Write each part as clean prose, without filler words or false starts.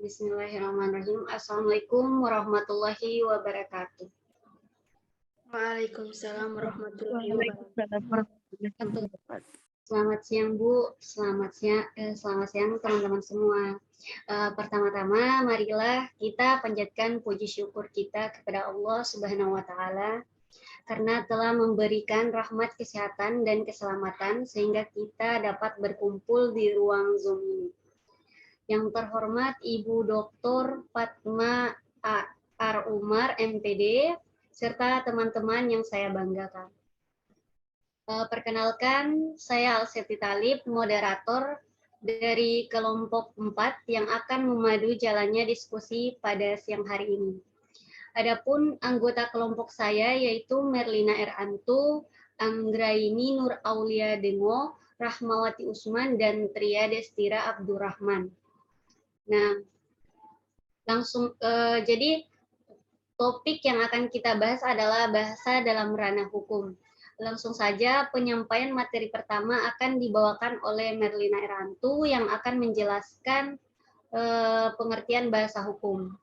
Bismillahirrahmanirrahim. Assalamualaikum warahmatullahi wabarakatuh. Waalaikumsalam warahmatullahi wabarakatuh. Selamat siang Bu, selamat siang teman-teman semua. Pertama-tama marilah kita panjatkan puji syukur kita kepada Allah Subhanahu wa taala karena telah memberikan rahmat kesehatan dan keselamatan sehingga kita dapat berkumpul di ruang Zoom ini. Yang terhormat Ibu Dr. Fatma R. Umar, MPD, serta teman-teman yang saya banggakan. Perkenalkan, saya Alseti Talib, moderator dari kelompok 4 yang akan memadu jalannya diskusi pada siang hari ini. Adapun anggota kelompok saya yaitu Merlina Erantu, Anggraini Nur Aulia Dengo, Rahmawati Usman, dan Tria Destira Abdurrahman. Nah, langsung jadi topik yang akan kita bahas adalah bahasa dalam ranah hukum. Langsung saja penyampaian materi pertama akan dibawakan oleh Merlina Erantu yang akan menjelaskan pengertian bahasa hukum.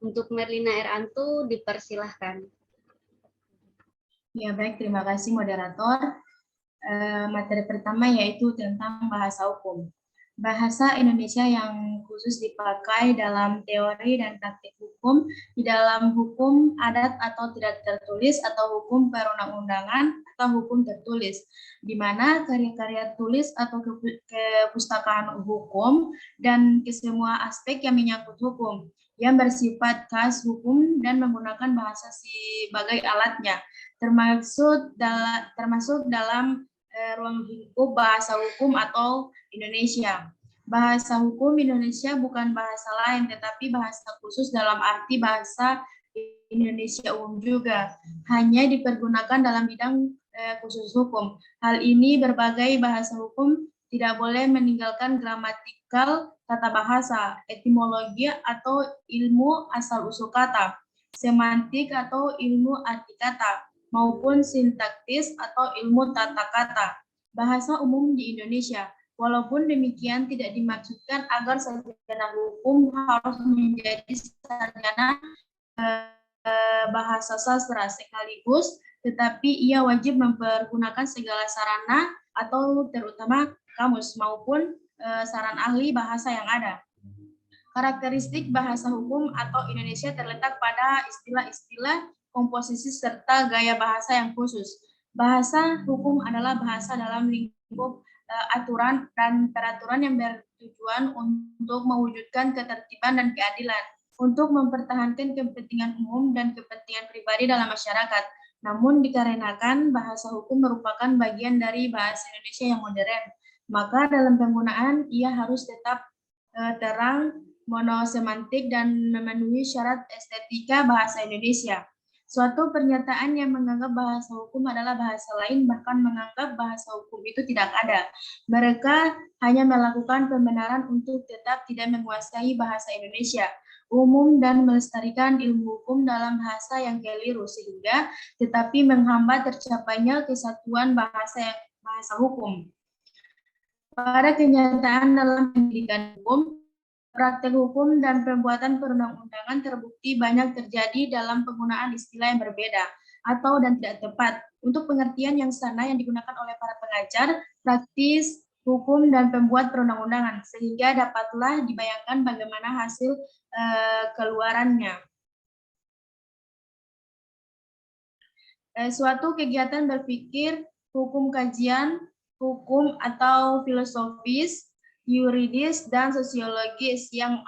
Untuk Merlina Erantu dipersilahkan. Ya baik, terima kasih moderator. Materi pertama yaitu tentang bahasa hukum. Bahasa Indonesia yang khusus dipakai dalam teori dan praktik hukum, di dalam hukum adat atau tidak tertulis atau hukum perundang-undangan atau hukum tertulis, di mana karya-karya tulis atau kepustakaan hukum dan kesemua aspek yang menyangkut hukum yang bersifat khas hukum dan menggunakan bahasa sebagai alatnya, termasuk dalam ruang lingkup bahasa hukum atau Indonesia. Bahasa hukum Indonesia bukan bahasa lain, tetapi bahasa khusus dalam arti bahasa Indonesia umum juga, hanya dipergunakan dalam bidang khusus hukum. Hal ini berbagai bahasa hukum tidak boleh meninggalkan gramatikal tata bahasa, etimologi atau ilmu asal-usul kata, semantik atau ilmu arti kata, maupun sintaktis atau ilmu tata kata bahasa umum di Indonesia. Walaupun demikian tidak dimaksudkan agar sarjana hukum harus menjadi sarjana bahasa sastra sekaligus, tetapi ia wajib mempergunakan segala sarana atau terutama kamus maupun saran ahli bahasa yang ada. Karakteristik bahasa hukum atau Indonesia terletak pada istilah-istilah, komposisi serta gaya bahasa yang khusus. Bahasa hukum adalah bahasa dalam lingkup aturan dan peraturan yang bertujuan untuk mewujudkan ketertiban dan keadilan, untuk mempertahankan kepentingan umum dan kepentingan pribadi dalam masyarakat. Namun dikarenakan bahasa hukum merupakan bagian dari bahasa Indonesia yang modern, maka dalam penggunaan ia harus tetap terang, monosemantik, dan memenuhi syarat estetika bahasa Indonesia. Suatu pernyataan yang menganggap bahasa hukum adalah bahasa lain, bahkan menganggap bahasa hukum itu tidak ada. Mereka hanya melakukan pembenaran untuk tetap tidak menguasai bahasa Indonesia umum dan melestarikan ilmu hukum dalam bahasa yang keliru, sehingga tetapi menghambat tercapainya kesatuan bahasa hukum. Pada kenyataan dalam pendidikan hukum, praktek hukum dan pembuatan perundang-undangan terbukti banyak terjadi dalam penggunaan istilah yang berbeda atau dan tidak tepat untuk pengertian yang sana yang digunakan oleh para pengajar, praktis, hukum, dan pembuat perundang-undangan, sehingga dapatlah dibayangkan bagaimana hasil keluarannya. Suatu kegiatan berpikir, hukum kajian, hukum atau filosofis, yuridis, dan sosiologis yang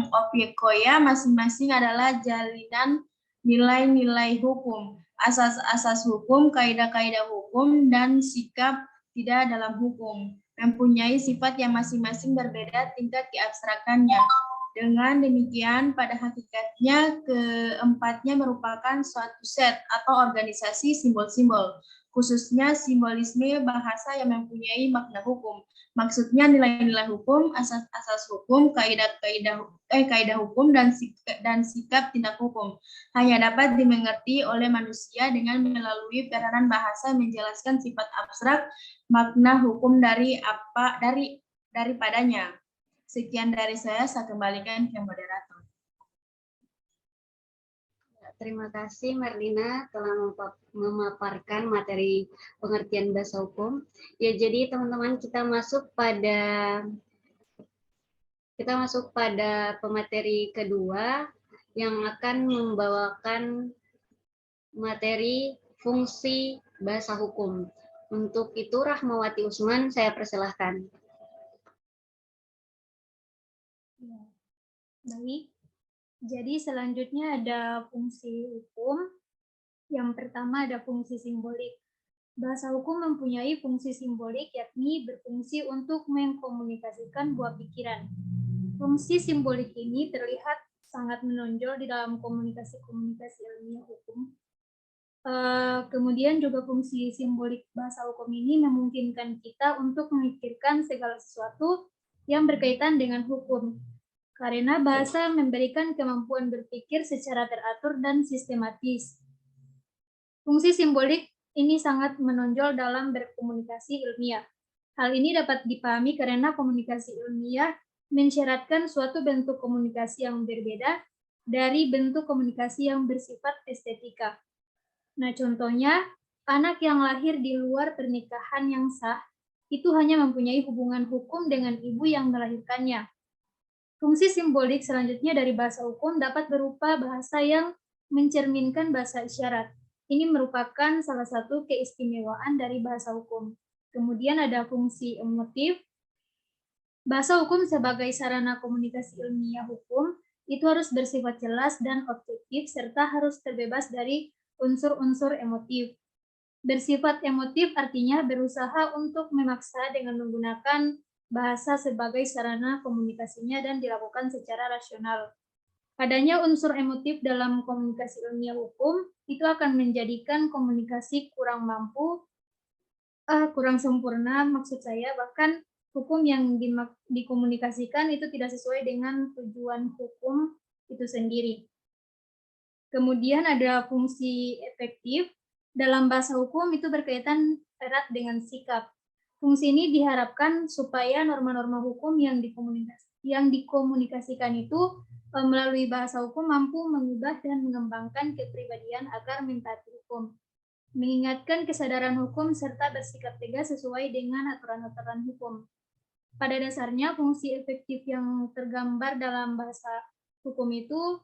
objeknya masing-masing adalah jalinan nilai-nilai hukum, asas-asas hukum, kaidah-kaidah hukum, dan sikap tidak dalam hukum, mempunyai sifat yang masing-masing berbeda tingkat keabstrakannya. Dengan demikian, pada hakikatnya keempatnya merupakan suatu set atau organisasi simbol-simbol, khususnya simbolisme bahasa yang mempunyai makna hukum. Maksudnya nilai-nilai hukum, asas-asas hukum, kaidah hukum, dan sikap tindak hukum hanya dapat dimengerti oleh manusia dengan melalui peranan bahasa menjelaskan sifat abstrak makna hukum daripadanya. Sekian dari saya kembalikan ke moderator. Terima kasih Marlina telah memaparkan materi pengertian bahasa hukum. Ya, jadi teman-teman kita masuk pada pemateri kedua yang akan membawakan materi fungsi bahasa hukum. Untuk itu Rahmawati Usman saya persilahkan. Ya, baik. Jadi selanjutnya ada fungsi hukum. Yang pertama ada fungsi simbolik. Bahasa hukum mempunyai fungsi simbolik, yakni berfungsi untuk mengkomunikasikan buah pikiran. Fungsi simbolik ini terlihat sangat menonjol di dalam komunikasi-komunikasi ilmiah hukum. Kemudian juga fungsi simbolik bahasa hukum ini memungkinkan kita untuk memikirkan segala sesuatu yang berkaitan dengan hukum. Karena bahasa memberikan kemampuan berpikir secara teratur dan sistematis. Fungsi simbolik ini sangat menonjol dalam berkomunikasi ilmiah. Hal ini dapat dipahami karena komunikasi ilmiah mensyaratkan suatu bentuk komunikasi yang berbeda dari bentuk komunikasi yang bersifat estetika. Nah, contohnya, anak yang lahir di luar pernikahan yang sah itu hanya mempunyai hubungan hukum dengan ibu yang melahirkannya. Fungsi simbolik selanjutnya dari bahasa hukum dapat berupa bahasa yang mencerminkan bahasa isyarat. Ini merupakan salah satu keistimewaan dari bahasa hukum. Kemudian ada fungsi emotif. Bahasa hukum sebagai sarana komunikasi ilmiah hukum itu harus bersifat jelas dan objektif serta harus terbebas dari unsur-unsur emotif. Bersifat emotif artinya berusaha untuk memaksa dengan menggunakan bahasa sebagai sarana komunikasinya dan dilakukan secara rasional. Adanya unsur emotif dalam komunikasi ilmiah hukum itu akan menjadikan komunikasi kurang sempurna, maksud saya, bahkan hukum yang dikomunikasikan itu tidak sesuai dengan tujuan hukum itu sendiri. Kemudian ada fungsi efektif. Dalam bahasa hukum itu berkaitan erat dengan sikap. Fungsi ini diharapkan supaya norma-norma hukum yang dikomunikasikan itu melalui bahasa hukum mampu mengubah dan mengembangkan kepribadian agar mentaati hukum, mengingatkan kesadaran hukum serta bersikap tegas sesuai dengan aturan-aturan hukum. Pada dasarnya, fungsi efektif yang tergambar dalam bahasa hukum itu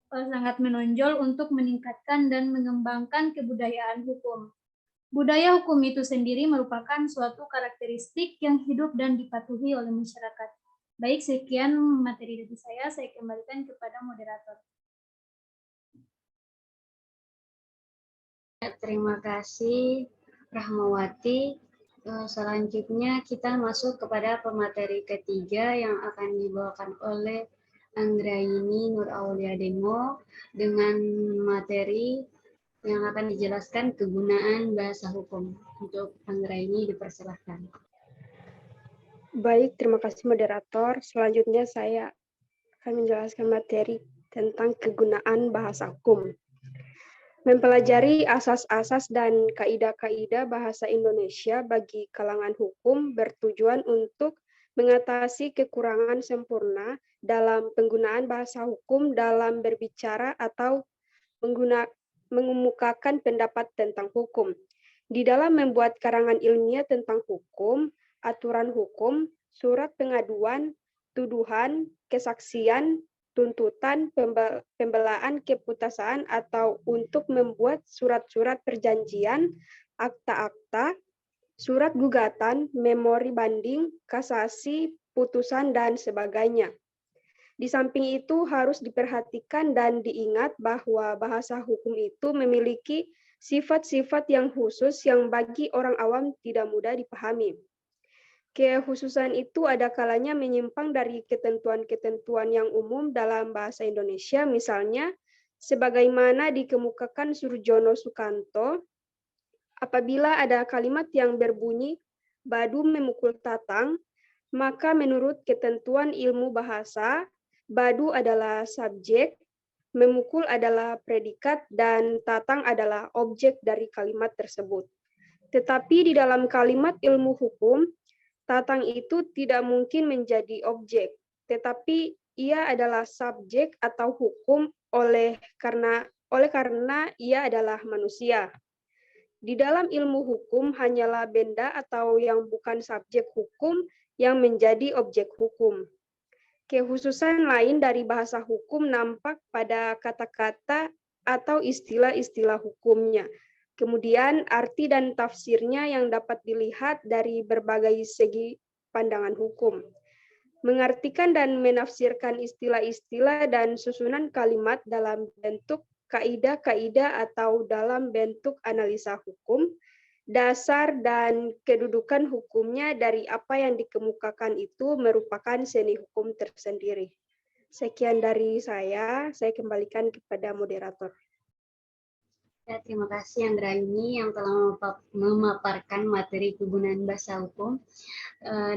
sangat menonjol untuk meningkatkan dan mengembangkan kebudayaan hukum. Budaya hukum itu sendiri merupakan suatu karakteristik yang hidup dan dipatuhi oleh masyarakat. Baik, sekian materi dari saya kembalikan kepada moderator. Terima kasih Rahmawati. Selanjutnya kita masuk kepada pemateri ketiga yang akan dibawakan oleh Anggraini Nur Aulia Demo dengan materi yang akan dijelaskan kegunaan bahasa hukum. Untuk Anggraini dipersilahkan. Baik, terima kasih moderator. Selanjutnya saya akan menjelaskan materi tentang kegunaan bahasa hukum. Mempelajari asas-asas dan kaidah-kaidah bahasa Indonesia bagi kalangan hukum bertujuan untuk mengatasi kekurangan sempurna dalam penggunaan bahasa hukum dalam berbicara atau mengemukakan pendapat tentang hukum. Di dalam membuat karangan ilmiah tentang hukum, aturan hukum, surat pengaduan, tuduhan, kesaksian, tuntutan, pembelaan, keputusan, atau untuk membuat surat-surat perjanjian, akta-akta, surat gugatan, memori banding, kasasi, putusan, dan sebagainya. Di samping itu harus diperhatikan dan diingat bahwa bahasa hukum itu memiliki sifat-sifat yang khusus yang bagi orang awam tidak mudah dipahami. Kekhususan itu ada kalanya menyimpang dari ketentuan-ketentuan yang umum dalam bahasa Indonesia, misalnya sebagaimana dikemukakan Surjono Sukanto, apabila ada kalimat yang berbunyi badu memukul tatang, maka menurut ketentuan ilmu bahasa, badu adalah subjek, memukul adalah predikat, dan tatang adalah objek dari kalimat tersebut. Tetapi di dalam kalimat ilmu hukum, tatang itu tidak mungkin menjadi objek. tetapi ia adalah subjek atau hukum oleh karena ia adalah manusia. Di dalam ilmu hukum hanyalah benda atau yang bukan subjek hukum yang menjadi objek hukum. Kekhususan lain dari bahasa hukum nampak pada kata-kata atau istilah-istilah hukumnya. Kemudian arti dan tafsirnya yang dapat dilihat dari berbagai segi pandangan hukum. Mengartikan dan menafsirkan istilah-istilah dan susunan kalimat dalam bentuk kaidah-kaidah atau dalam bentuk analisa hukum, dasar dan kedudukan hukumnya dari apa yang dikemukakan itu merupakan seni hukum tersendiri. Sekian dari saya kembalikan kepada moderator. Ya, terima kasih Anggraini yang telah memaparkan materi kegunaan bahasa hukum.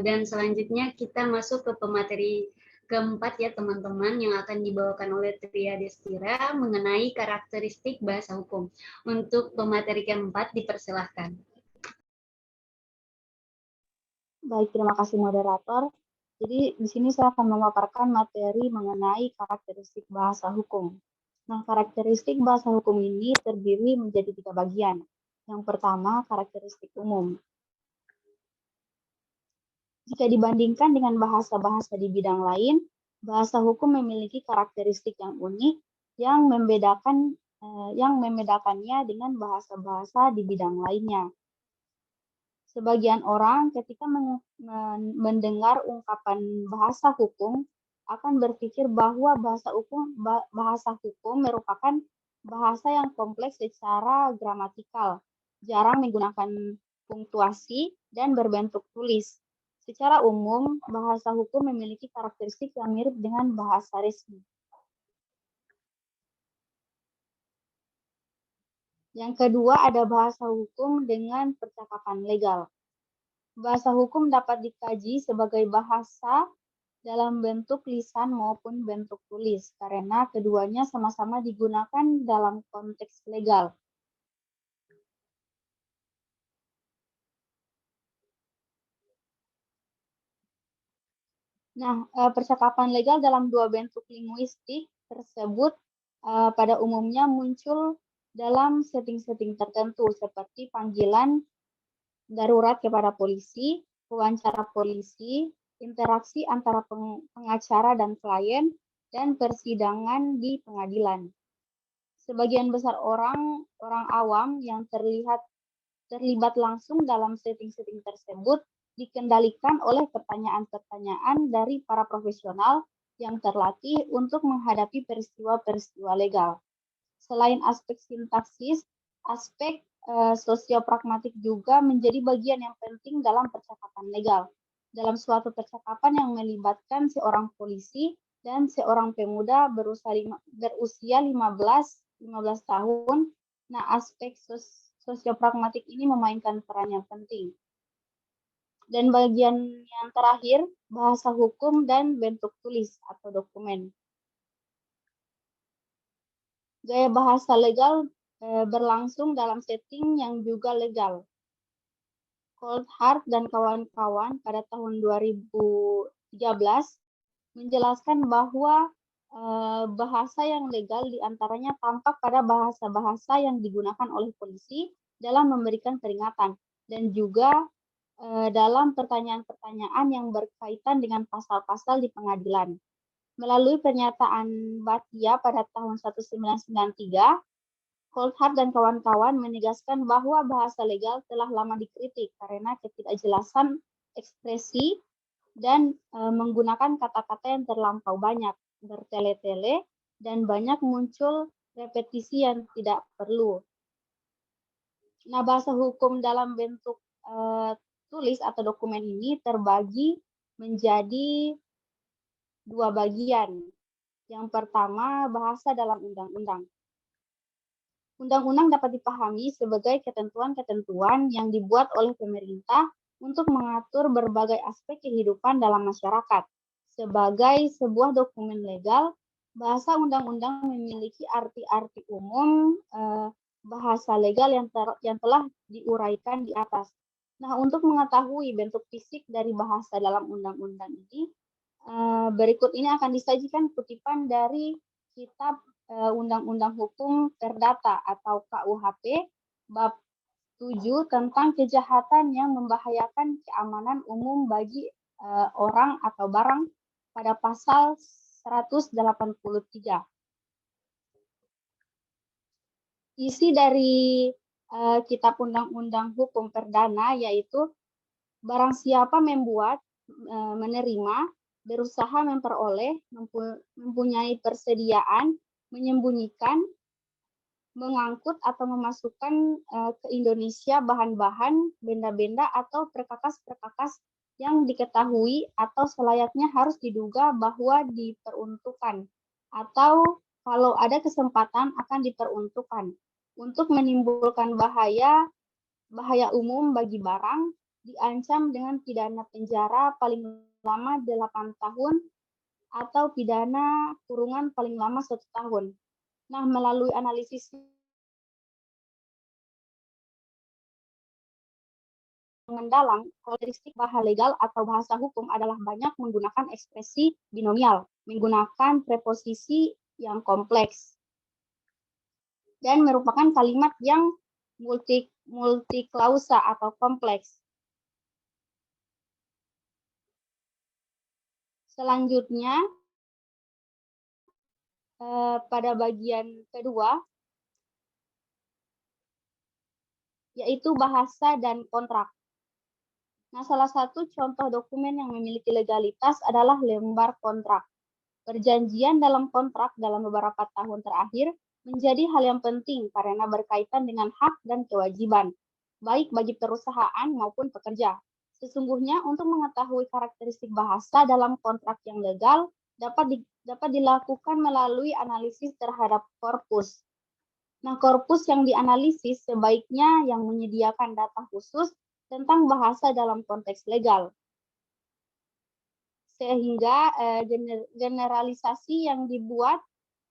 Dan selanjutnya kita masuk ke pemateri keempat ya teman-teman yang akan dibawakan oleh Tria Destira mengenai karakteristik bahasa hukum. Untuk pemateri keempat dipersilahkan. Baik, terima kasih moderator. Jadi di sini saya akan memaparkan materi mengenai karakteristik bahasa hukum. Nah, karakteristik bahasa hukum ini terdiri menjadi 3 bagian. Yang pertama, karakteristik umum. Jika dibandingkan dengan bahasa-bahasa di bidang lain, bahasa hukum memiliki karakteristik yang unik yang membedakannya dengan bahasa-bahasa di bidang lainnya. Sebagian orang ketika mendengar ungkapan bahasa hukum akan berpikir bahwa bahasa hukum merupakan bahasa yang kompleks secara gramatikal, jarang menggunakan punktuasi dan berbentuk tulis. Secara umum, bahasa hukum memiliki karakteristik yang mirip dengan bahasa resmi. Yang kedua ada bahasa hukum dengan percakapan legal. Bahasa hukum dapat dikaji sebagai bahasa dalam bentuk lisan maupun bentuk tulis, karena keduanya sama-sama digunakan dalam konteks legal. Nah, percakapan legal dalam 2 bentuk linguistik tersebut pada umumnya muncul dalam setting-setting tertentu, seperti panggilan darurat kepada polisi, wawancara polisi, interaksi antara pengacara dan klien, dan persidangan di pengadilan. Sebagian besar orang awam yang terlibat langsung dalam setting-setting tersebut dikendalikan oleh pertanyaan-pertanyaan dari para profesional yang terlatih untuk menghadapi peristiwa-peristiwa legal. Selain aspek sintaksis, aspek sosiopragmatik juga menjadi bagian yang penting dalam percakapan legal. Dalam suatu percakapan yang melibatkan seorang polisi dan seorang pemuda berusia 15 tahun, nah aspek sosiopragmatik ini memainkan peran yang penting. Dan bagian yang terakhir, bahasa hukum dan bentuk tulis atau dokumen. Gaya bahasa legal berlangsung dalam setting yang juga legal. Coulthard dan kawan-kawan pada tahun 2013 menjelaskan bahwa bahasa yang legal diantaranya tampak pada bahasa-bahasa yang digunakan oleh polisi dalam memberikan peringatan dan juga dalam pertanyaan-pertanyaan yang berkaitan dengan pasal-pasal di pengadilan. Melalui pernyataan Bhatia pada tahun 1993, Coulthard dan kawan-kawan menegaskan bahwa bahasa legal telah lama dikritik karena ketidakjelasan ekspresi dan menggunakan kata-kata yang terlampau banyak, bertele-tele, dan banyak muncul repetisi yang tidak perlu. Nah, bahasa hukum dalam bentuk tulis atau dokumen ini terbagi menjadi 2 bagian. Yang pertama, bahasa dalam undang-undang. Undang-undang dapat dipahami sebagai ketentuan-ketentuan yang dibuat oleh pemerintah untuk mengatur berbagai aspek kehidupan dalam masyarakat. Sebagai sebuah dokumen legal, bahasa undang-undang memiliki arti-arti umum bahasa legal yang telah diuraikan di atas. Nah, untuk mengetahui bentuk fisik dari bahasa dalam undang-undang ini, Berikut ini akan disajikan kutipan dari Kitab Undang-Undang Hukum Perdata atau KUHP bab 7 tentang kejahatan yang membahayakan keamanan umum bagi orang atau barang pada pasal 183. Isi dari Kitab Undang-Undang Hukum Perdana yaitu barang siapa membuat, menerima, berusaha memperoleh, mempunyai persediaan, menyembunyikan, mengangkut atau memasukkan ke Indonesia bahan-bahan, benda-benda atau perkakas-perkakas yang diketahui atau selayaknya harus diduga bahwa diperuntukkan atau kalau ada kesempatan akan diperuntukkan untuk menimbulkan bahaya umum bagi barang, diancam dengan pidana penjara paling lama 8 tahun atau pidana kurungan paling lama 1 tahun. Nah, melalui analisis mendalam, karakteristik bahasa legal atau bahasa hukum adalah banyak menggunakan ekspresi binomial, menggunakan preposisi yang kompleks, dan merupakan kalimat yang multiklausa atau kompleks. Selanjutnya, pada bagian kedua, yaitu bahasa dan kontrak. Nah, salah satu contoh dokumen yang memiliki legalitas adalah lembar kontrak. Perjanjian dalam kontrak dalam beberapa tahun terakhir menjadi hal yang penting karena berkaitan dengan hak dan kewajiban, baik bagi perusahaan maupun pekerja. Sesungguhnya untuk mengetahui karakteristik bahasa dalam kontrak yang legal dapat dilakukan melalui analisis terhadap korpus. Nah, korpus yang dianalisis sebaiknya yang menyediakan data khusus tentang bahasa dalam konteks legal. Sehingga generalisasi yang dibuat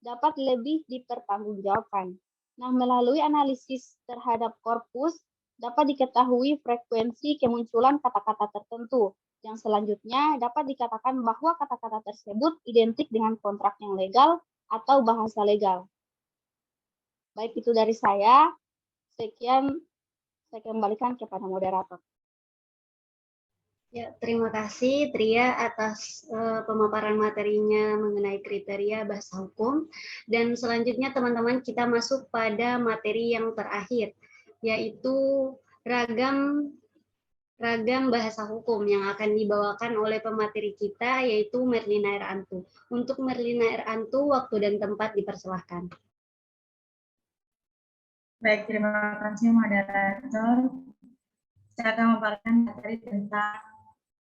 dapat lebih dipertanggungjawabkan. Nah, melalui analisis terhadap korpus dapat diketahui frekuensi kemunculan kata-kata tertentu. Yang selanjutnya dapat dikatakan bahwa kata-kata tersebut identik dengan kontrak yang legal atau bahasa legal. Baik, itu dari saya. Sekian, saya kembalikan kepada moderator. Ya, terima kasih Tria atas pemaparan materinya mengenai kriteria bahasa hukum. Dan selanjutnya teman-teman kita masuk pada materi yang terakhir, yaitu ragam bahasa hukum yang akan dibawakan oleh pemateri kita, yaitu Merlina Erantu. Untuk Merlina Erantu, waktu dan tempat dipersilahkan. Baik, terima kasih moderator. Saya akan memaparkan materi tentang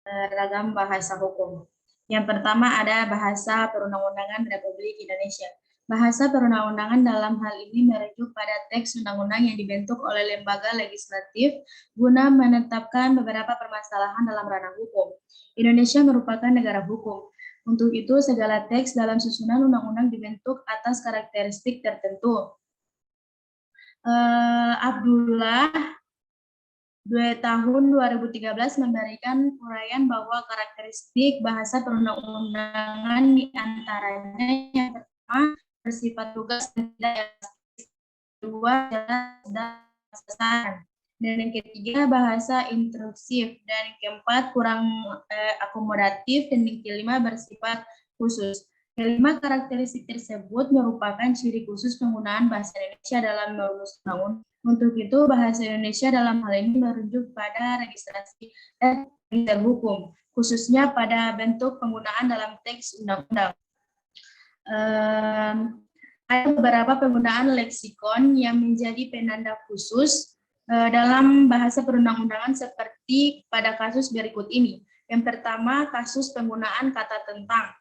ragam bahasa hukum. Yang pertama ada bahasa perundang-undangan Republik Indonesia. Bahasa perundang-undangan dalam hal ini merujuk pada teks undang-undang yang dibentuk oleh lembaga legislatif guna menetapkan beberapa permasalahan dalam ranah hukum. Indonesia merupakan negara hukum. Untuk itu, segala teks dalam susunan undang-undang dibentuk atas karakteristik tertentu. Abdullah tahun 2013 memberikan uraian bahwa karakteristik bahasa perundang-undangan diantaranya yang pertama bersifat tugas dan tidak kedua adalah sasaran, dan yang ketiga bahasa instruksif, dan yang keempat kurang akomodatif, dan yang kelima bersifat khusus. Kelima karakteristik tersebut merupakan ciri khusus penggunaan bahasa Indonesia dalam merumus undang-undang. Untuk itu, bahasa Indonesia dalam hal ini merujuk pada registrasi dan register hukum, khususnya pada bentuk penggunaan dalam teks undang-undang. Ada beberapa penggunaan leksikon yang menjadi penanda khusus dalam bahasa perundang-undangan seperti pada kasus berikut ini. Yang pertama, kasus penggunaan kata tentang.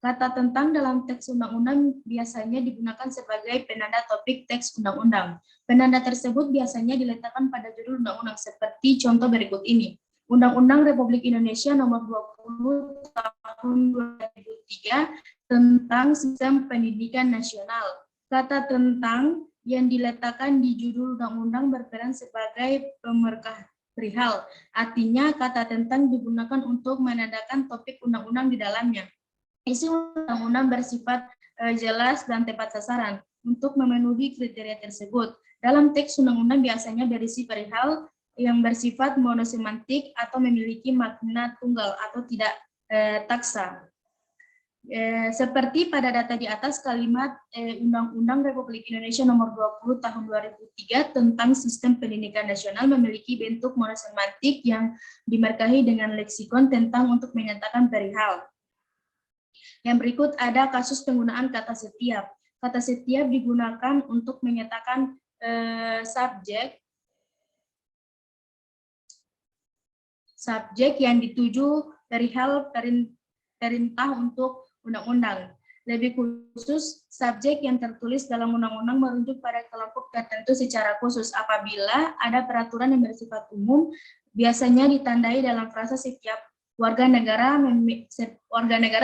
Kata tentang dalam teks undang-undang biasanya digunakan sebagai penanda topik teks undang-undang. Penanda tersebut biasanya diletakkan pada judul undang-undang seperti contoh berikut ini. Undang-Undang Republik Indonesia Nomor 20 Tahun 2003 tentang Sistem Pendidikan Nasional. Kata tentang yang diletakkan di judul undang-undang berperan sebagai perihal. Artinya kata tentang digunakan untuk menandakan topik undang-undang di dalamnya. Isi undang-undang bersifat jelas dan tepat sasaran untuk memenuhi kriteria tersebut. Dalam teks undang-undang biasanya berisi perihal yang bersifat monosemantik atau memiliki makna tunggal atau tidak taksa. Seperti pada data di atas, kalimat Undang-Undang Republik Indonesia Nomor 20 Tahun 2003 tentang Sistem Pendidikan Nasional memiliki bentuk monosemantik yang dimarkai dengan leksikon tentang untuk menyatakan perihal. Yang berikut ada kasus penggunaan kata setiap. Kata setiap digunakan untuk menyatakan subjek yang dituju perihal perintah untuk undang-undang. Lebih khusus, subjek yang tertulis dalam undang-undang merujuk pada kelompok tertentu secara khusus. Apabila ada peraturan yang bersifat umum, biasanya ditandai dalam frasa setiap warga negara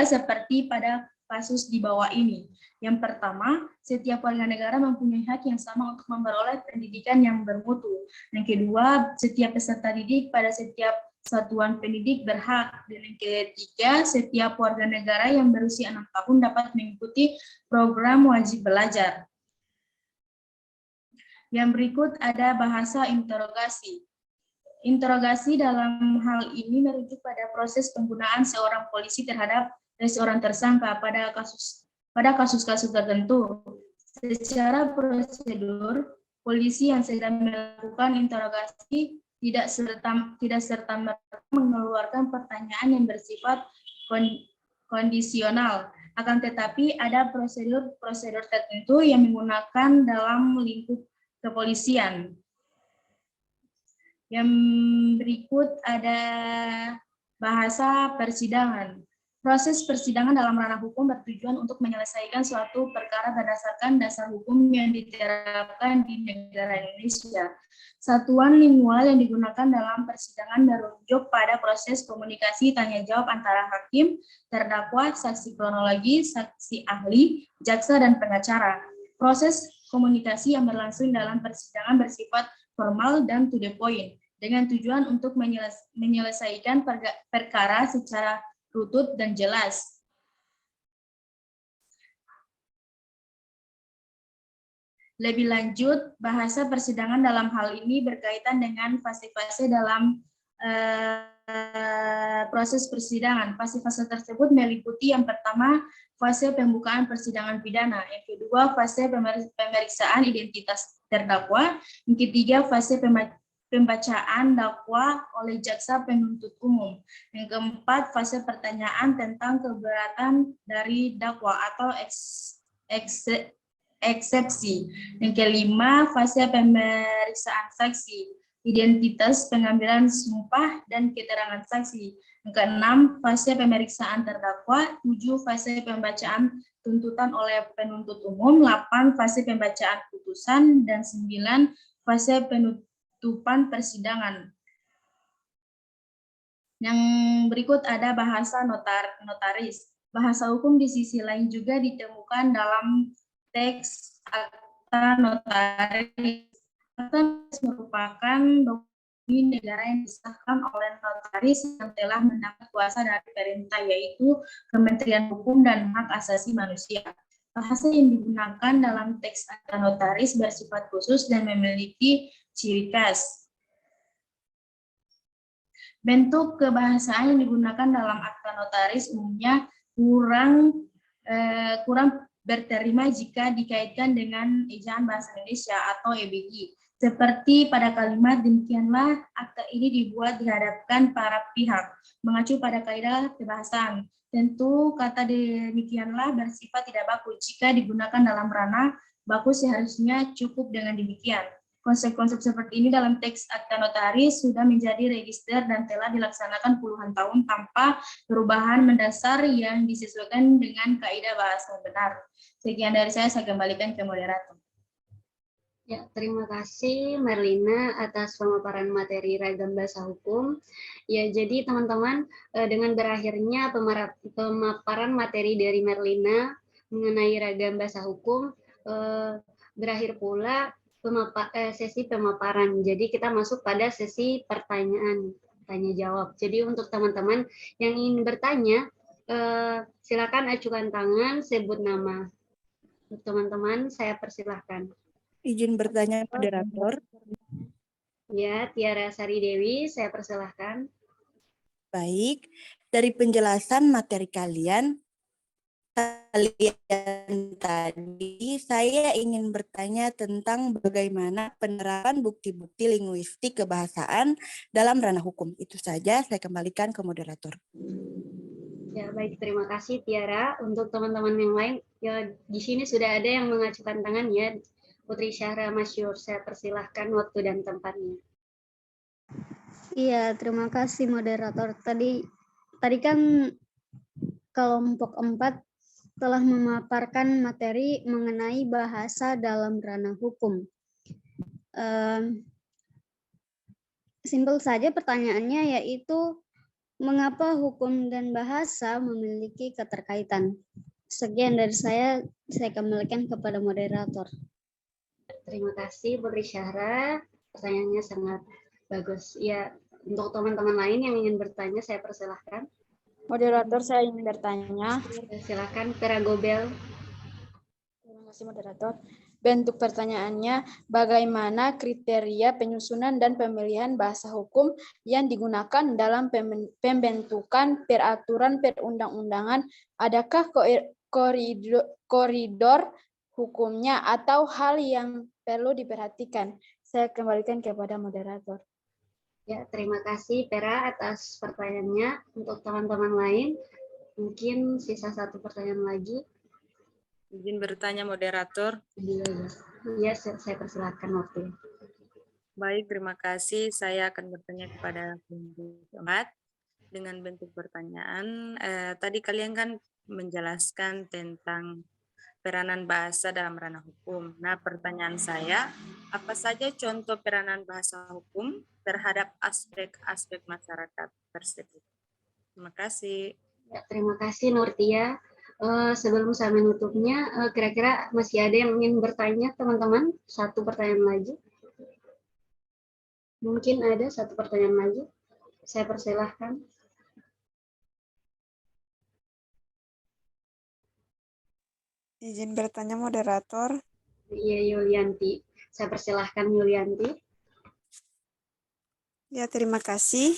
seperti pada kasus di bawah ini. Yang pertama, setiap warga negara mempunyai hak yang sama untuk memperoleh pendidikan yang bermutu. Yang kedua, setiap peserta didik pada setiap satuan pendidik berhak. Dan yang ketiga, setiap warga negara yang berusia 6 tahun dapat mengikuti program wajib belajar. Yang berikut ada bahasa interogasi. Interogasi dalam hal ini merujuk pada proses penggunaan seorang polisi terhadap seorang tersangka pada kasus-kasus tertentu. Secara prosedur, polisi yang sedang melakukan interogasi tidak serta-merta mengeluarkan pertanyaan yang bersifat kondisional. Akan tetapi ada prosedur tertentu yang menggunakan dalam lingkup kepolisian. Yang berikut ada bahasa persidangan. Proses persidangan dalam ranah hukum bertujuan untuk menyelesaikan suatu perkara berdasarkan dasar hukum yang diterapkan di negara Indonesia. Satuan lingual yang digunakan dalam persidangan merujuk pada proses komunikasi tanya jawab antara hakim, terdakwa, saksi kronologi, saksi ahli, jaksa, dan pengacara. Proses komunikasi yang berlangsung dalam persidangan bersifat formal dan to the point, dengan tujuan untuk menyelesaikan perkara secara rutut dan jelas. Lebih lanjut, bahasa persidangan dalam hal ini berkaitan dengan fase-fase dalam proses persidangan. Fase-fase tersebut meliputi yang pertama, fase pembukaan persidangan pidana. Yang kedua, fase pemeriksaan identitas terdakwa. Yang ketiga, fase pembacaan dakwa oleh jaksa penuntut umum. Yang keempat, fase pertanyaan tentang keberatan dari dakwa atau eksepsi. Yang kelima, fase pemeriksaan saksi, identitas, pengambilan sumpah, dan keterangan saksi. Yang keenam, fase pemeriksaan terdakwa. 7, fase pembacaan tuntutan oleh penuntut umum. 8, fase pembacaan putusan. Dan 9, fase penutupan persidangan. Yang berikut ada bahasa notaris. Bahasa hukum di sisi lain juga ditemukan dalam teks akta notaris. Akta notaris merupakan dokumen negara yang disahkan oleh notaris yang telah mendapat kuasa dari pemerintah, yaitu Kementerian Hukum dan Hak Asasi Manusia. Bahasa yang digunakan dalam teks akta notaris bersifat khusus dan memiliki ciri khas. Bentuk kebahasaan yang digunakan dalam akta notaris umumnya kurang berterima jika dikaitkan dengan ejaan bahasa Indonesia atau EBG. Seperti pada kalimat, demikianlah akta ini dibuat dihadapkan para pihak, mengacu pada kaidah kebahasaan. Tentu kata demikianlah bersifat tidak baku. Jika digunakan dalam ranah baku seharusnya cukup dengan demikian. Konsep-konsep seperti ini dalam teks akta notaris sudah menjadi register dan telah dilaksanakan puluhan tahun tanpa perubahan mendasar yang disesuaikan dengan kaidah bahasa benar. Sekian dari saya kembalikan ke moderator. Ya, terima kasih Merlina atas pemaparan materi ragam bahasa hukum. Ya, jadi teman-teman, dengan berakhirnya pemaparan materi dari Merlina mengenai ragam bahasa hukum, berakhir pula sesi pemaparan. Jadi kita masuk pada sesi pertanyaan, tanya jawab. Jadi untuk teman-teman yang ingin bertanya, silakan acukan tangan, sebut nama. Teman-teman, saya persilahkan. Izin bertanya moderator. Ya, Tiara Sari Dewi, saya persilahkan. Baik, dari penjelasan materi kalian tadi, saya ingin bertanya tentang bagaimana penerapan bukti-bukti linguistik kebahasaan dalam ranah hukum. Itu saja, saya kembalikan ke moderator. Ya, baik, terima kasih Tiara. Untuk teman-teman yang lain, ya di sini sudah ada yang mengajukan tangan ya. Putri Syahra Masyur, saya persilahkan waktu dan tempatnya. Iya, terima kasih moderator. Tadi kan kelompok 4 telah memaparkan materi mengenai bahasa dalam ranah hukum. Simpel saja pertanyaannya, yaitu mengapa hukum dan bahasa memiliki keterkaitan? Sekian dari saya kembalikan kepada moderator. Terima kasih Putri Syahra, pertanyaannya sangat bagus. Ya, untuk teman-teman lain yang ingin bertanya, saya persilahkan. Moderator, saya ingin bertanya. Silakan, Vera Gobel. Terima kasih moderator. Bentuk pertanyaannya, bagaimana kriteria penyusunan dan pemilihan bahasa hukum yang digunakan dalam pembentukan peraturan perundang-undangan? Adakah koridor hukumnya atau hal yang perlu diperhatikan? Saya kembalikan kepada moderator. Ya, terima kasih Vera atas pertanyaannya. Untuk teman-teman lain, mungkin sisa satu pertanyaan lagi. Izin bertanya moderator. Iya, saya persilakan waktu. Baik, terima kasih. Saya akan bertanya kepada kelompok 4 dengan bentuk pertanyaan. Tadi kalian kan menjelaskan tentang peranan bahasa dalam ranah hukum. Nah, pertanyaan saya, apa saja contoh peranan bahasa hukum terhadap aspek-aspek masyarakat tersebut? Terima kasih. Ya, terima kasih Nurtia. Sebelum saya menutupnya, kira-kira masih ada yang ingin bertanya, teman-teman? Satu pertanyaan lagi. Mungkin ada satu pertanyaan lagi. Saya persilahkan. Izin bertanya moderator. Iya, Yulianti. Saya persilahkan Yulianti. Ya, terima kasih.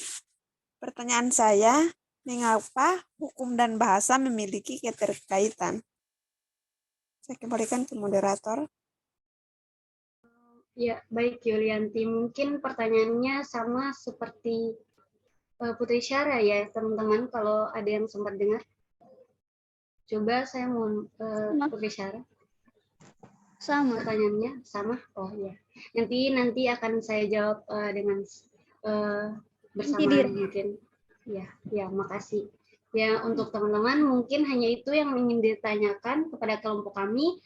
Pertanyaan saya, mengapa hukum dan bahasa memiliki keterkaitan? Saya kembalikan ke moderator. Ya, baik Yulianti. Mungkin pertanyaannya sama seperti Putri Syahra ya, teman-teman, kalau ada yang sempat dengar. Coba saya mau Putri Syahra. Sama. Pertanyaannya sama? Oh ya. Nanti akan saya jawab dengan bersamaan mungkin. Ya, makasih. Ya, untuk teman-teman mungkin hanya itu yang ingin ditanyakan kepada kelompok kami.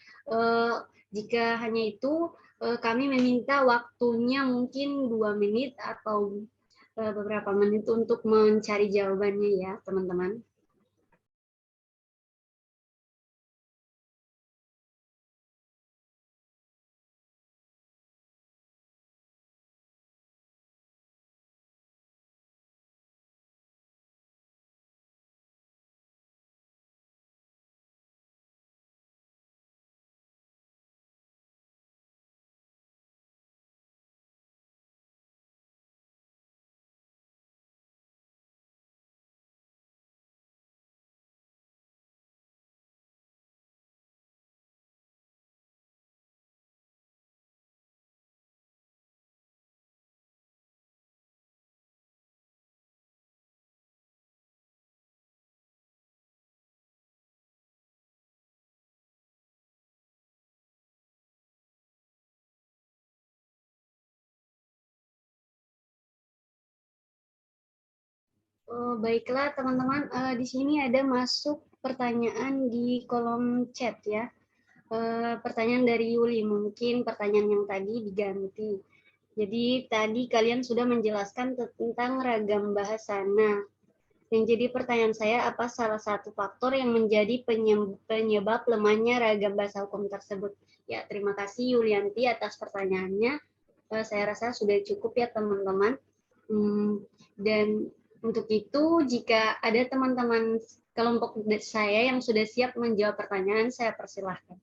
Jika hanya itu, kami meminta waktunya mungkin 2 menit atau beberapa menit untuk mencari jawabannya ya, teman-teman. Baiklah teman-teman, di sini ada masuk pertanyaan di kolom chat ya. Pertanyaan dari Yuli, mungkin pertanyaan yang tadi diganti. Jadi tadi kalian sudah menjelaskan tentang ragam bahasa. Nah, Yang jadi pertanyaan saya, apa salah satu faktor yang menjadi penyebab lemahnya ragam bahasa hukum tersebut? Ya, terima kasih Yulianti atas pertanyaannya. Saya rasa sudah cukup ya teman-teman. Dan untuk itu, jika ada teman-teman kelompok saya yang sudah siap menjawab pertanyaan, saya persilahkan.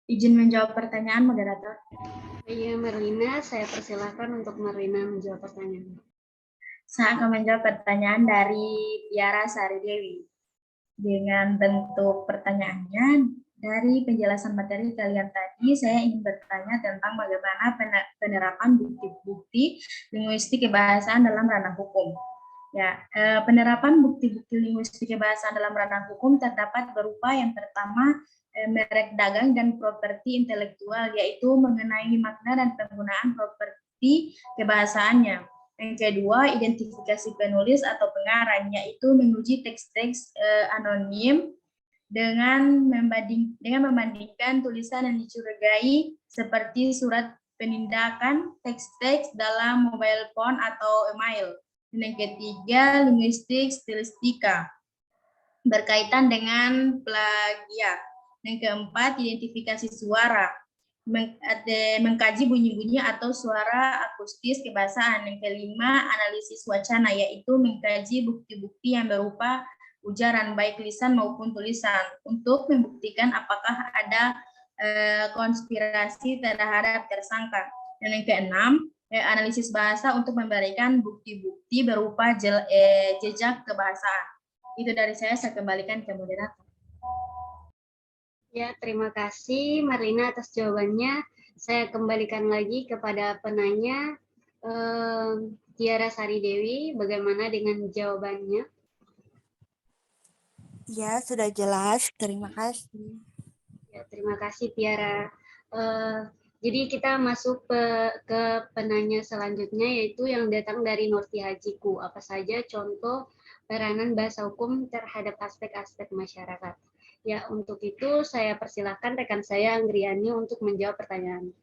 Izin menjawab pertanyaan, moderator. Iya, Merlina, saya persilahkan untuk Merlina menjawab pertanyaan. Saya akan menjawab pertanyaan dari Tiara Sari Dewi. Dengan bentuk pertanyaannya, dari penjelasan materi kalian tadi, saya ingin bertanya tentang bagaimana penerapan bukti-bukti linguistik kebahasaan dalam ranah hukum. Ya, penerapan bukti-bukti linguistik kebahasaan dalam ranah hukum terdapat berupa yang pertama, merek dagang dan properti intelektual, yaitu mengenai makna dan penggunaan properti kebahasaannya. Yang kedua, identifikasi penulis atau pengarang, yaitu menguji teks-teks anonim dengan membandingkan tulisan yang dicurigai seperti surat penindakan, teks-teks dalam mobile phone atau email. Dan yang ketiga, linguistik stilistika berkaitan dengan plagiat. Yang keempat, identifikasi suara, mengkaji bunyi-bunyi atau suara akustis kebahasaan. Yang kelima, analisis wacana, yaitu mengkaji bukti-bukti yang berupa ujaran baik lisan maupun tulisan untuk membuktikan apakah ada konspirasi terhadap tersangka. Dan yang keenam, analisis bahasa untuk memberikan bukti-bukti berupa jejak kebahasaan. Itu dari saya kembalikan ke moderator. Ya, terima kasih Marlina atas jawabannya. Saya kembalikan lagi kepada penanya, Tiara Sari Dewi, bagaimana dengan jawabannya? Ya, sudah jelas. Terima kasih. Ya, terima kasih Tiara. Jadi kita masuk ke penanya selanjutnya, yaitu yang datang dari Nurti Hajiku. Apa saja contoh peranan bahasa hukum terhadap aspek-aspek masyarakat? Ya, untuk itu saya persilahkan rekan saya Anggriani untuk menjawab pertanyaan.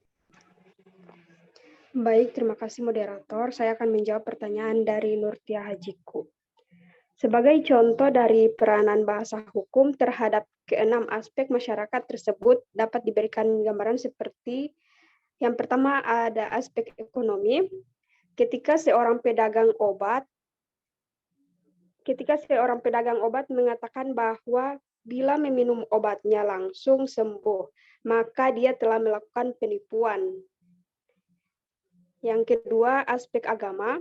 Baik, terima kasih moderator. Saya akan menjawab pertanyaan dari Nurtia Hajiku. Sebagai contoh dari peranan bahasa hukum terhadap keenam aspek masyarakat tersebut dapat diberikan gambaran seperti yang pertama ada aspek ekonomi. Ketika seorang pedagang obat mengatakan bahwa bila meminum obatnya langsung sembuh, maka dia telah melakukan penipuan. Yang kedua, aspek agama.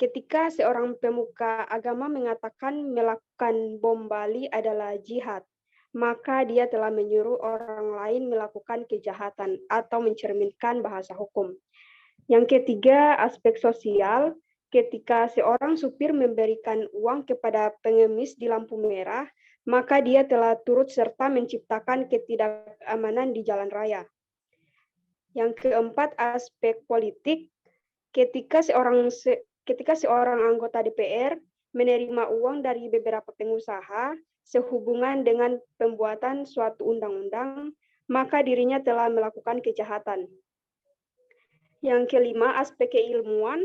Ketika seorang pemuka agama mengatakan melakukan bom Bali adalah jihad, maka dia telah menyuruh orang lain melakukan kejahatan atau mencerminkan bahasa hukum. Yang ketiga, aspek sosial. Ketika seorang supir memberikan uang kepada pengemis di lampu merah, maka dia telah turut serta menciptakan ketidakamanan di jalan raya. Yang keempat, aspek politik. Ketika seorang anggota DPR menerima uang dari beberapa pengusaha sehubungan dengan pembuatan suatu undang-undang, maka dirinya telah melakukan kejahatan. Yang kelima, aspek keilmuan.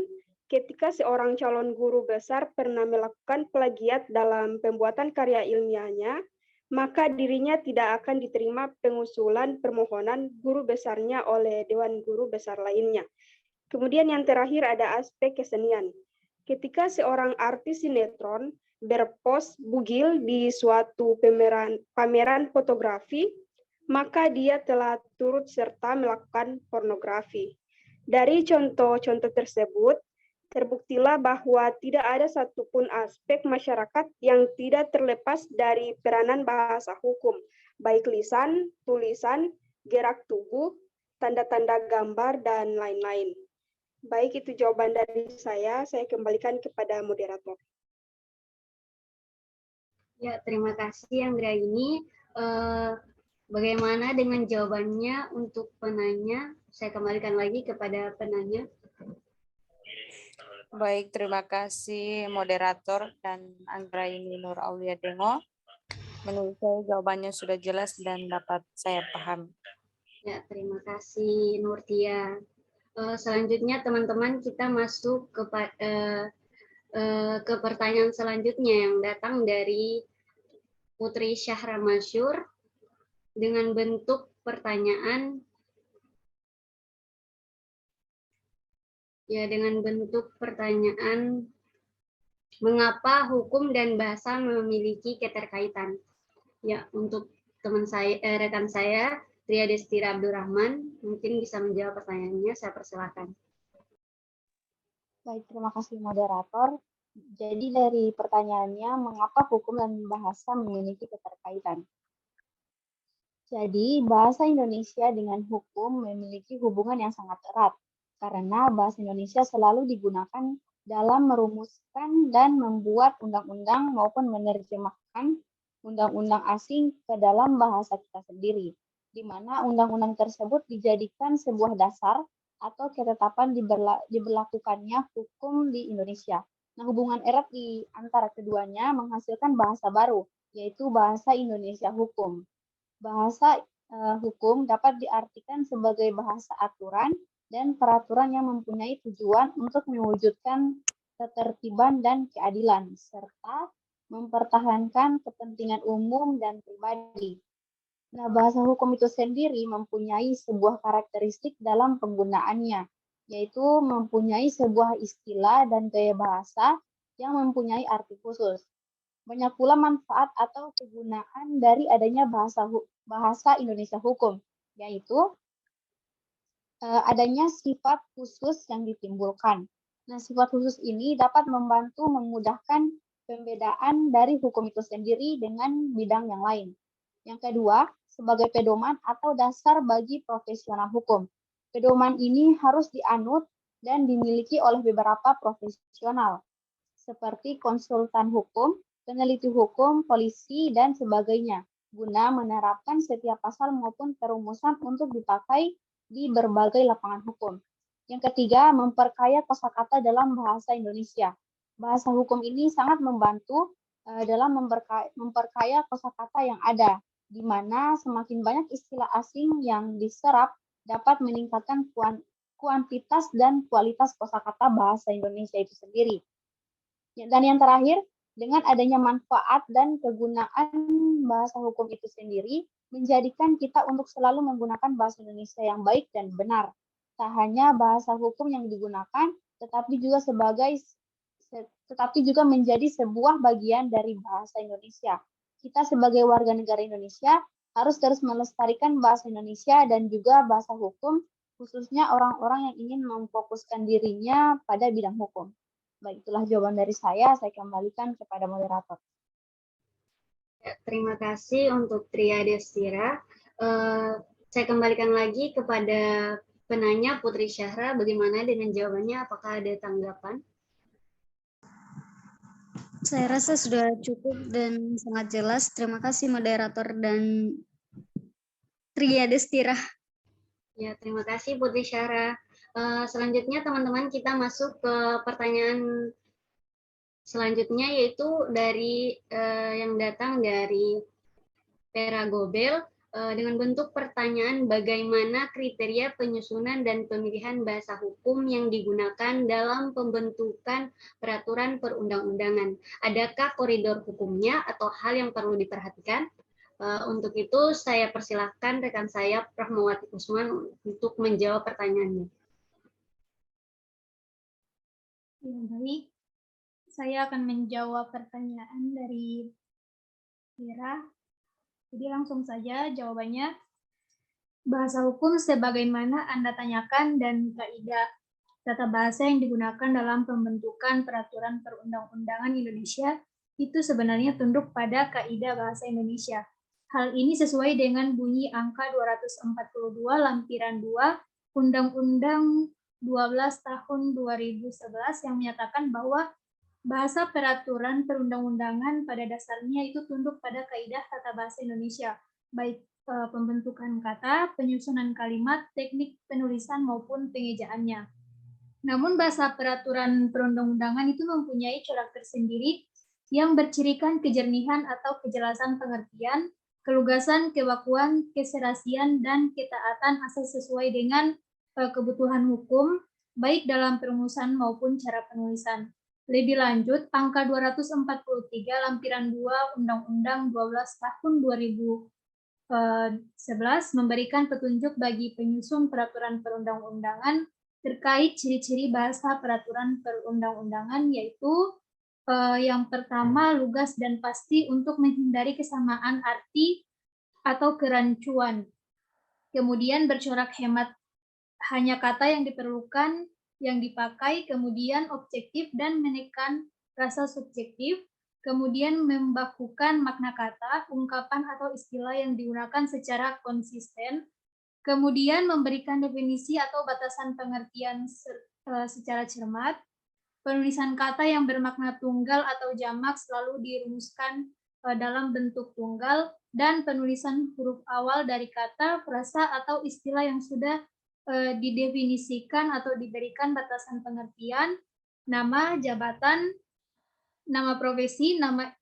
Ketika seorang calon guru besar pernah melakukan plagiat dalam pembuatan karya ilmiahnya, maka dirinya tidak akan diterima pengusulan permohonan guru besarnya oleh Dewan Guru Besar lainnya. Kemudian yang terakhir ada aspek kesenian. Ketika seorang artis sinetron berpose bugil di suatu pameran fotografi, maka dia telah turut serta melakukan pornografi. Dari contoh-contoh tersebut, terbuktilah bahwa tidak ada satupun aspek masyarakat yang tidak terlepas dari peranan bahasa hukum, baik lisan, tulisan, gerak tubuh, tanda-tanda gambar, dan lain-lain. Baik, itu jawaban dari saya kembalikan kepada moderator. Ya, terima kasih Anggraini. Bagaimana dengan jawabannya untuk penanya? Saya kembalikan lagi kepada penanya. Baik, terima kasih moderator dan Anggraini Nur Aulia Dengo. Menurut saya jawabannya sudah jelas dan dapat saya paham. Ya, terima kasih Nurtia. Selanjutnya teman-teman kita masuk ke pertanyaan selanjutnya yang datang dari Putri Syahra Masyur dengan bentuk pertanyaan mengapa hukum dan bahasa memiliki keterkaitan. Ya, untuk rekan saya Tria Destira Abdurrahman mungkin bisa menjawab pertanyaannya, saya persilakan. Baik, terima kasih moderator. Jadi dari pertanyaannya, mengapa hukum dan bahasa memiliki keterkaitan? Jadi, bahasa Indonesia dengan hukum memiliki hubungan yang sangat erat, karena bahasa Indonesia selalu digunakan dalam merumuskan dan membuat undang-undang maupun menerjemahkan undang-undang asing ke dalam bahasa kita sendiri, di mana undang-undang tersebut dijadikan sebuah dasar atau ketetapan diberlakukannya hukum di Indonesia. Nah, hubungan erat di antara keduanya menghasilkan bahasa baru, yaitu bahasa Indonesia hukum. Bahasa hukum dapat diartikan sebagai bahasa aturan dan peraturan yang mempunyai tujuan untuk mewujudkan ketertiban dan keadilan, serta mempertahankan kepentingan umum dan pribadi. Nah, bahasa hukum itu sendiri mempunyai sebuah karakteristik dalam penggunaannya, yaitu mempunyai sebuah istilah dan gaya bahasa yang mempunyai arti khusus. Banyak pula manfaat atau kegunaan dari adanya bahasa Indonesia hukum, yaitu adanya sifat khusus yang ditimbulkan. Nah, sifat khusus ini dapat membantu memudahkan pembedaan dari hukum itu sendiri dengan bidang yang lain. Yang kedua, sebagai pedoman atau dasar bagi profesional hukum. Pedoman ini harus dianut dan dimiliki oleh beberapa profesional, seperti konsultan hukum, peneliti hukum, polisi, dan sebagainya, guna menerapkan setiap pasal maupun perumusan untuk dipakai di berbagai lapangan hukum. Yang ketiga, memperkaya kosakata dalam bahasa Indonesia. Bahasa hukum ini sangat membantu dalam memperkaya kosakata yang ada, di mana semakin banyak istilah asing yang diserap dapat meningkatkan kuantitas dan kualitas kosakata bahasa Indonesia itu sendiri. Dan yang terakhir, dengan adanya manfaat dan kegunaan bahasa hukum itu sendiri, menjadikan kita untuk selalu menggunakan bahasa Indonesia yang baik dan benar. Tak hanya bahasa hukum yang digunakan, tetapi juga menjadi sebuah bagian dari bahasa Indonesia. Kita sebagai warga negara Indonesia harus terus melestarikan bahasa Indonesia dan juga bahasa hukum, khususnya orang-orang yang ingin memfokuskan dirinya pada bidang hukum. Baik, itulah jawaban dari saya kembalikan kepada moderator. Ya, terima kasih untuk Tria Destira. Saya kembalikan lagi kepada penanya Putri Syahra, bagaimana dengan jawabannya, apakah ada tanggapan? Saya rasa sudah cukup dan sangat jelas. Terima kasih moderator dan Tria Destira. Ya, terima kasih Putri Syahra. Selanjutnya teman-teman kita masuk ke pertanyaan selanjutnya, yaitu dari yang datang dari Pera Gobel dengan bentuk pertanyaan bagaimana kriteria penyusunan dan pemilihan bahasa hukum yang digunakan dalam pembentukan peraturan perundang-undangan. Adakah koridor hukumnya atau hal yang perlu diperhatikan? Untuk itu saya persilahkan rekan saya Rahmawati Usman untuk menjawab pertanyaannya. Ya, baik. Saya akan menjawab pertanyaan dari Mira. Jadi langsung saja jawabannya. Bahasa hukum sebagaimana Anda tanyakan dan kaidah tata bahasa yang digunakan dalam pembentukan peraturan perundang-undangan Indonesia itu sebenarnya tunduk pada kaidah bahasa Indonesia. Hal ini sesuai dengan bunyi angka 242 lampiran 2 Undang-Undang 12 tahun 2011 yang menyatakan bahwa bahasa peraturan perundang-undangan pada dasarnya itu tunduk pada kaidah tata bahasa Indonesia, baik pembentukan kata, penyusunan kalimat, teknik penulisan maupun pengejaannya. Namun bahasa peraturan perundang-undangan itu mempunyai corak tersendiri yang bercirikan kejernihan atau kejelasan pengertian, kelugasan, kebakuan, keserasian, dan ketaatan asal sesuai dengan kebutuhan hukum, baik dalam perumusan maupun cara penulisan. Lebih lanjut, angka 243 lampiran 2 Undang-Undang 12 tahun 2011 memberikan petunjuk bagi penyusun peraturan perundang-undangan terkait ciri-ciri bahasa peraturan perundang-undangan, yaitu yang pertama, lugas dan pasti untuk menghindari kesamaan arti atau kerancuan. Kemudian bercorak hemat, hanya kata yang diperlukan yang dipakai, kemudian objektif dan menekan rasa subjektif, kemudian membakukan makna kata, ungkapan atau istilah yang digunakan secara konsisten, kemudian memberikan definisi atau batasan pengertian secara cermat. Penulisan kata yang bermakna tunggal atau jamak selalu dirumuskan dalam bentuk tunggal, dan penulisan huruf awal dari kata, frasa, atau istilah yang sudah didefinisikan atau diberikan batasan pengertian, nama, jabatan, nama profesi, nama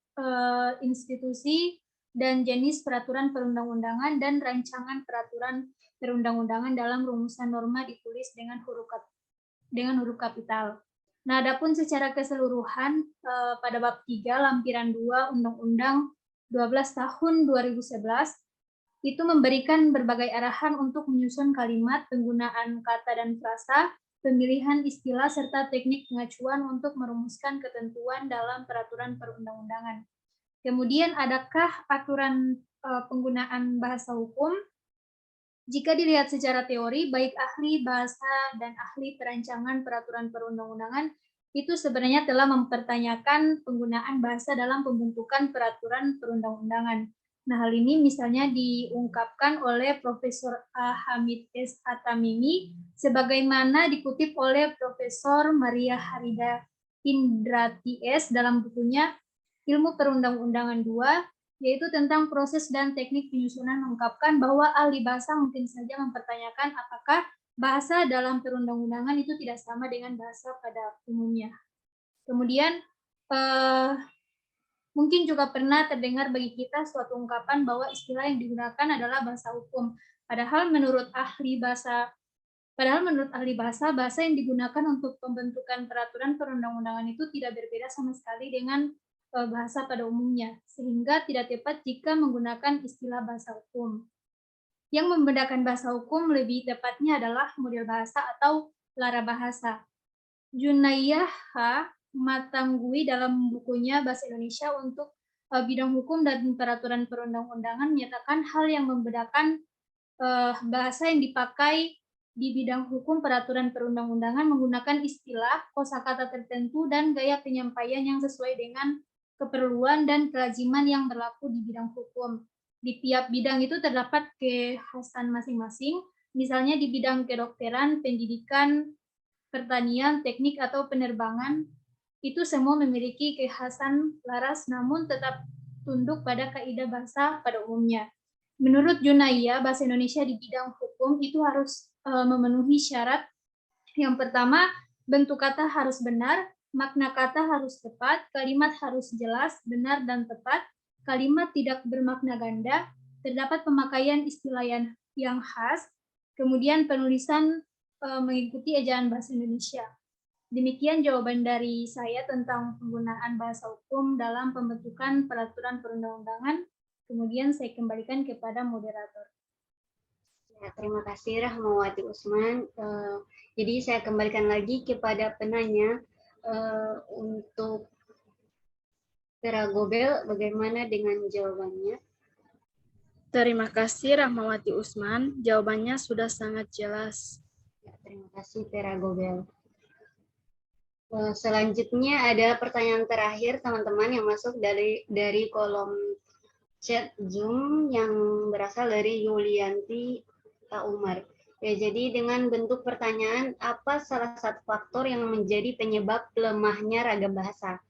institusi, dan jenis peraturan perundang-undangan dan rancangan peraturan perundang-undangan dalam rumusan norma ditulis dengan huruf kapital. Nah, adapun secara keseluruhan pada bab 3 lampiran 2 Undang-Undang 12 tahun 2011 itu memberikan berbagai arahan untuk menyusun kalimat, penggunaan kata dan frasa, pemilihan istilah, serta teknik pengacuan untuk merumuskan ketentuan dalam peraturan perundang-undangan. Kemudian adakah aturan penggunaan bahasa hukum? Jika dilihat secara teori, baik ahli bahasa dan ahli perancangan peraturan perundang-undangan itu sebenarnya telah mempertanyakan penggunaan bahasa dalam pembentukan peraturan perundang-undangan. Nah, hal ini misalnya diungkapkan oleh Profesor A. Hamid S. Atamimi, sebagaimana dikutip oleh Profesor Maria Harida Indrati S. dalam bukunya Ilmu Perundang-undangan 2, yaitu tentang proses dan teknik penyusunan, mengungkapkan bahwa ahli bahasa mungkin saja mempertanyakan apakah bahasa dalam perundang-undangan itu tidak sama dengan bahasa pada umumnya. Kemudian mungkin juga pernah terdengar bagi kita suatu ungkapan bahwa istilah yang digunakan adalah bahasa hukum. Padahal menurut ahli bahasa, bahasa yang digunakan untuk pembentukan peraturan perundang-undangan itu tidak berbeda sama sekali dengan bahasa pada umumnya, sehingga tidak tepat jika menggunakan istilah bahasa hukum. Yang membedakan bahasa hukum lebih tepatnya adalah model bahasa atau lara bahasa. Junaiyah H. Matanggui dalam bukunya Bahasa Indonesia untuk bidang hukum dan peraturan perundang-undangan menyatakan hal yang membedakan bahasa yang dipakai di bidang hukum peraturan perundang-undangan menggunakan istilah, kosakata tertentu, dan gaya penyampaian yang sesuai dengan keperluan dan kelaziman yang berlaku di bidang hukum. Di tiap bidang itu terdapat kekhasan masing-masing, misalnya di bidang kedokteran, pendidikan, pertanian, teknik, atau penerbangan, itu semua memiliki kekhasan laras namun tetap tunduk pada kaidah bahasa pada umumnya. Menurut Junaiyah, bahasa Indonesia di bidang hukum itu harus memenuhi syarat. Yang pertama, bentuk kata harus benar, makna kata harus tepat, kalimat harus jelas, benar, dan tepat, kalimat tidak bermakna ganda, terdapat pemakaian istilah yang khas, kemudian penulisan mengikuti ejaan bahasa Indonesia. Demikian jawaban dari saya tentang penggunaan bahasa hukum dalam pembentukan peraturan perundang-undangan. Kemudian saya kembalikan kepada moderator. Ya, terima kasih Rahmawati Usman. Jadi saya kembalikan lagi kepada penanya. Untuk Vera Gobel, bagaimana dengan jawabannya? Terima kasih Rahmawati Usman, jawabannya sudah sangat jelas. Ya, terima kasih Vera Gobel. Selanjutnya ada pertanyaan terakhir teman-teman yang masuk dari kolom chat Zoom yang berasal dari Yulianti Umar. Ya, jadi dengan bentuk pertanyaan, apa salah satu faktor yang menjadi penyebab lemahnya ragam bahasa?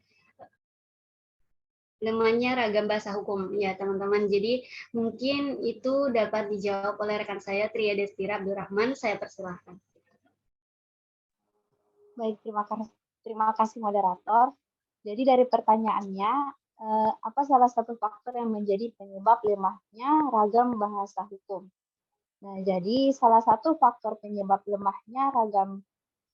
Lemahnya ragam bahasa hukum, ya teman-teman. Jadi mungkin itu dapat dijawab oleh rekan saya Tria Destira Abdurrahman. Saya persilahkan. Baik, terima kasih moderator. Jadi dari pertanyaannya, apa salah satu faktor yang menjadi penyebab lemahnya ragam bahasa hukum? Nah, jadi salah satu faktor penyebab lemahnya ragam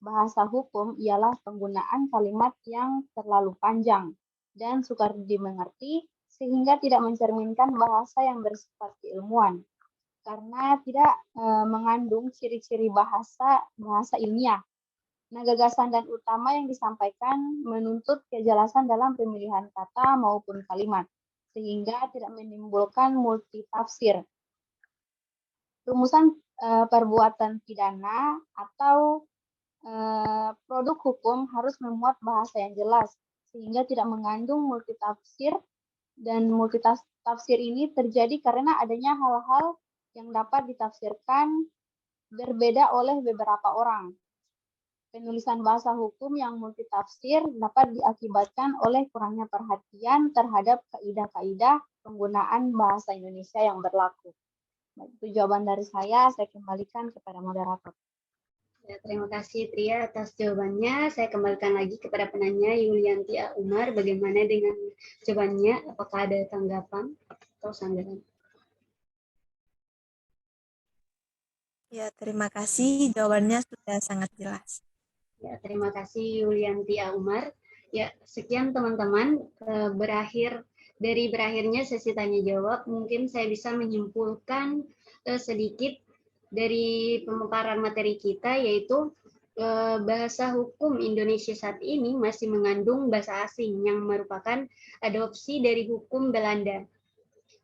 bahasa hukum ialah penggunaan kalimat yang terlalu panjang dan sukar dimengerti sehingga tidak mencerminkan bahasa yang bersifat keilmuan karena tidak mengandung ciri-ciri bahasa ilmiah. Nah, gagasan dan utama yang disampaikan menuntut kejelasan dalam pemilihan kata maupun kalimat sehingga tidak menimbulkan multitafsir. Rumusan perbuatan pidana atau produk hukum harus memuat bahasa yang jelas sehingga tidak mengandung multitafsir, dan multitafsir ini terjadi karena adanya hal-hal yang dapat ditafsirkan berbeda oleh beberapa orang. Penulisan bahasa hukum yang multitafsir dapat diakibatkan oleh kurangnya perhatian terhadap kaidah-kaidah penggunaan bahasa Indonesia yang berlaku. Itu jawaban dari saya kembalikan kepada moderator. Ya, terima kasih Tria atas jawabannya. Saya kembalikan lagi kepada penanya Yulianti Umar. Bagaimana dengan jawabannya? Apakah ada tanggapan atau sandaran? Ya, terima kasih. Jawabannya sudah sangat jelas. Ya, terima kasih Yulianti Umar. Ya, sekian teman-teman. Berakhirnya sesi tanya jawab, mungkin saya bisa menyimpulkan sedikit dari pemaparan materi kita, yaitu bahasa hukum Indonesia saat ini masih mengandung bahasa asing yang merupakan adopsi dari hukum Belanda.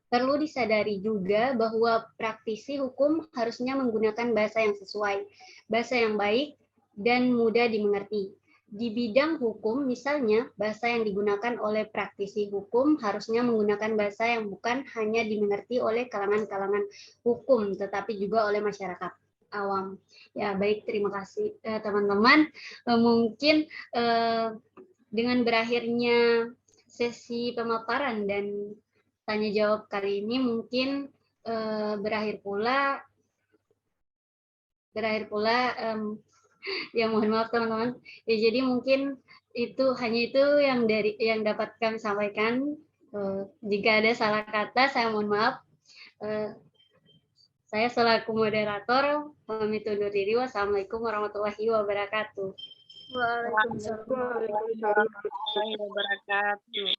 Perlu disadari juga bahwa praktisi hukum harusnya menggunakan bahasa yang sesuai, bahasa yang baik, dan mudah dimengerti. Di bidang hukum, misalnya, bahasa yang digunakan oleh praktisi hukum harusnya menggunakan bahasa yang bukan hanya dimengerti oleh kalangan-kalangan hukum, tetapi juga oleh masyarakat awam. Ya, baik, terima kasih teman-teman. Mungkin dengan berakhirnya sesi pemaparan dan tanya jawab kali ini, mungkin berakhir pula ya mohon maaf teman-teman. Ya, jadi mungkin hanya itu yang dapat kami sampaikan. Jika ada salah kata, saya mohon maaf. Saya selaku moderator pamit undur diri. Wassalamualaikum warahmatullahi wabarakatuh. Waalaikumsalam warahmatullahi wabarakatuh.